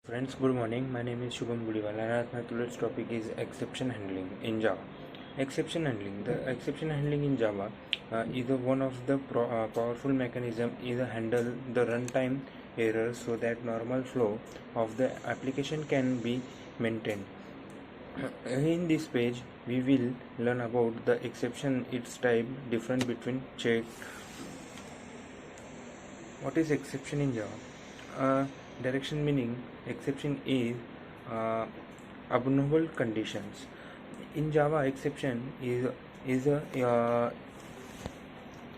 Friends, good morning. My name is Shubham Guliwala and my today's topic is exception handling in Java. Exception handling. The exception handling in Java is one of the powerful mechanism is handle the runtime errors so that normal flow of the application can be maintained. In this page, we will learn about the exception, its type, difference between check. What is exception in Java? Direction meaning exception is uh, abnormal conditions. In Java, exception is a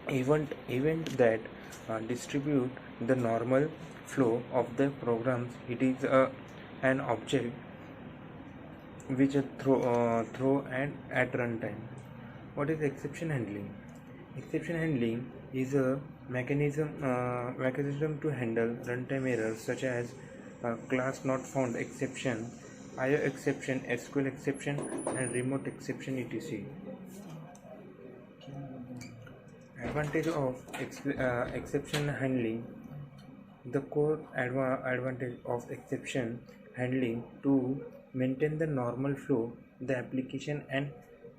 event that distribute the normal flow of the programs. It is an object which throw and at runtime. What is exception handling? Exception handling is a mechanism to handle runtime errors such as class not found exception, IO exception, SQL exception, and remote exception etc. Advantage of exception handling. The core advantage of exception handling to maintain the normal flow the application and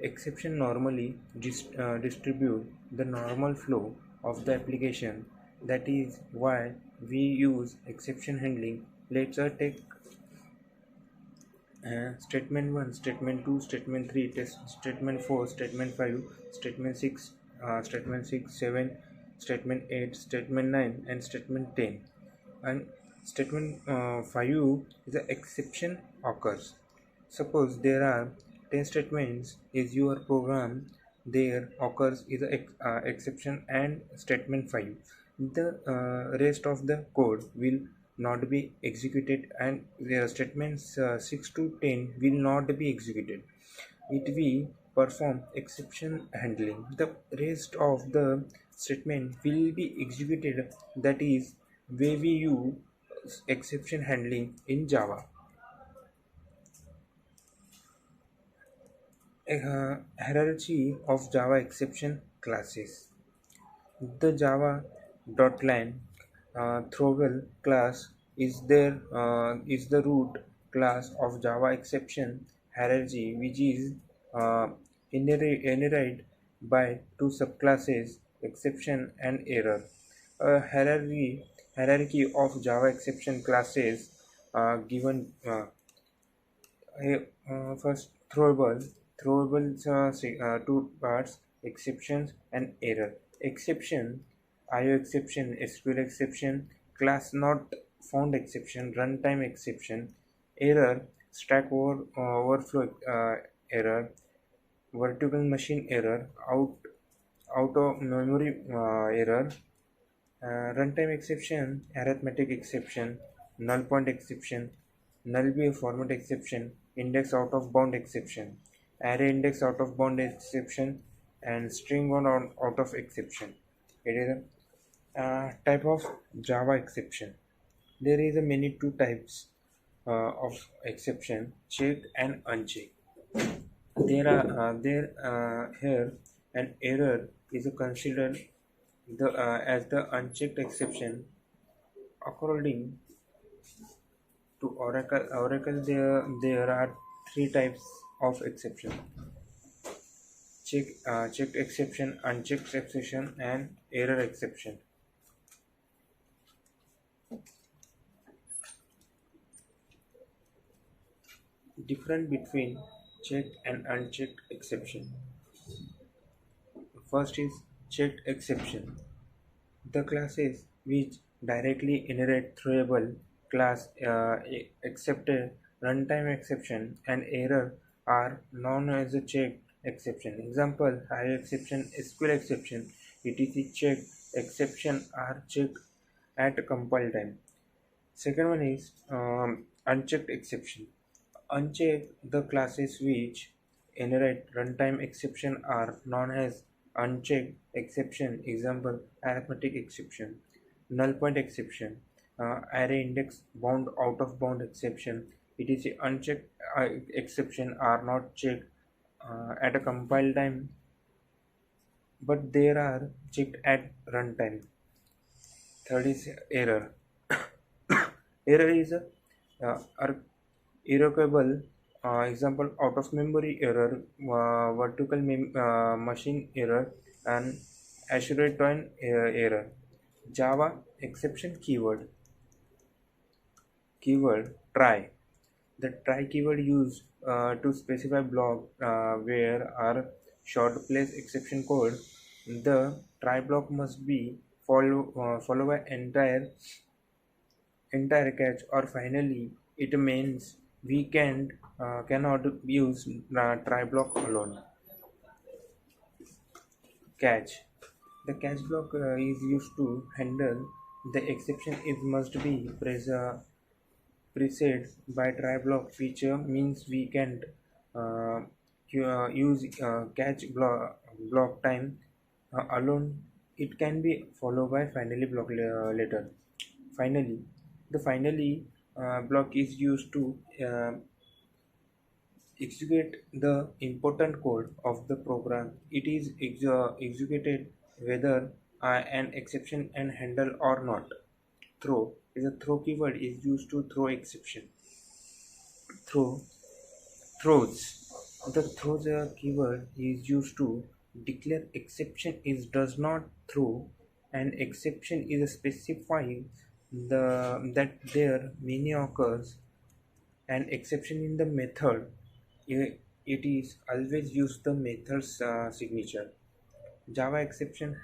exception normally distribute the normal flow of the application. That is why we use exception handling. Let's take statement 1, statement 2, statement 3, statement 4, statement 5, statement 6, statement 6, 7, statement 8, statement 9, and statement 10. And statement 5 is the exception occurs. Suppose there are 10 statements is your program, there occurs is a exception and statement 5. The rest of the code will not be executed and the statements 6 to 10 will not be executed. It will perform exception handling. The rest of the statement will be executed. That is where we use exception handling in Java. Hierarchy of Java exception classes. The Java .line Throwable class is the root class of Java exception hierarchy, which is uh, inherited by two subclasses, exception and error. A hierarchy of Java exception classes given first throwable two parts, exceptions and error. Exception, IO exception, SQL exception, class not found exception, runtime exception, error, overflow error, virtual machine error, out of memory error, runtime exception, arithmetic exception, null point exception, null be format exception, index out of bound exception, array index out of bound exception, and string one out of exception. It is a type of Java exception. There is a many two types of exception: checked and unchecked. Here an error is considered as the unchecked exception. According to Oracle, there are three types of exception: checked exception, unchecked exception, and error exception. Difference between checked and unchecked exception. First is checked exception. The classes which directly inherit throwable class accepted runtime exception and error are known as a checked exception. Example: high exception, SQL exception, etc. Checked exception are checked at compile time. Second one is unchecked exception. Unchecked, the classes which inherit runtime exception are known as unchecked exception. Example: arithmetic exception, null point exception, array index bound out of bound exception. It is unchecked exception are not checked at a compile time, but they are checked at runtime. Third is error. Error is are irrevocable. Example: out of memory error, vertical machine error, and Asheron error. Java exception keyword try. The try keyword used to specify block where are short place exception code. The try block must be followed by entire catch, or finally it means we cannot use try block alone. Catch. The catch block is used to handle the exception. It must be preset by try block feature means we can uh, use catch block time alone. It can be followed by finally block later. Finally, the finally block is used to execute the important code of the program. It is executed whether an exception and handle or not. Throw is a throw keyword is used to throw exception. Throw throws. The throws keyword is used to declare exception is does not throw. An exception is specified that there many occurs. An exception in the method, it is always use the method's signature. Java exception,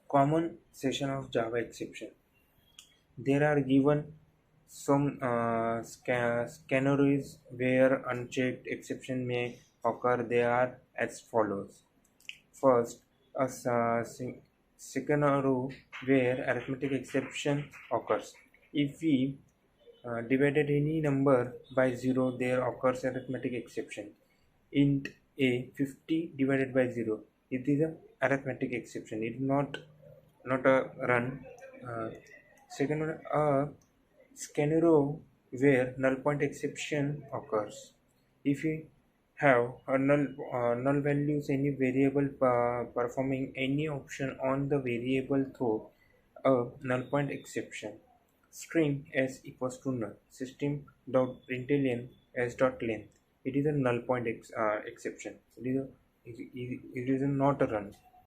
common session of Java exception. There are given some scenarios where unchecked exception may occur. They are as follows. First, a scenario where arithmetic exception occurs. If we divided any number by 0, there occurs arithmetic exception. Int a 50 divided by 0. It is a arithmetic exception. It is not a run. Uh, Second one, a scenario where null point exception occurs. If we have a null values any variable performing any option on the variable throw a null point exception. String s equals to null. System dot println s dot length. It is a null point exception. It is a not a run.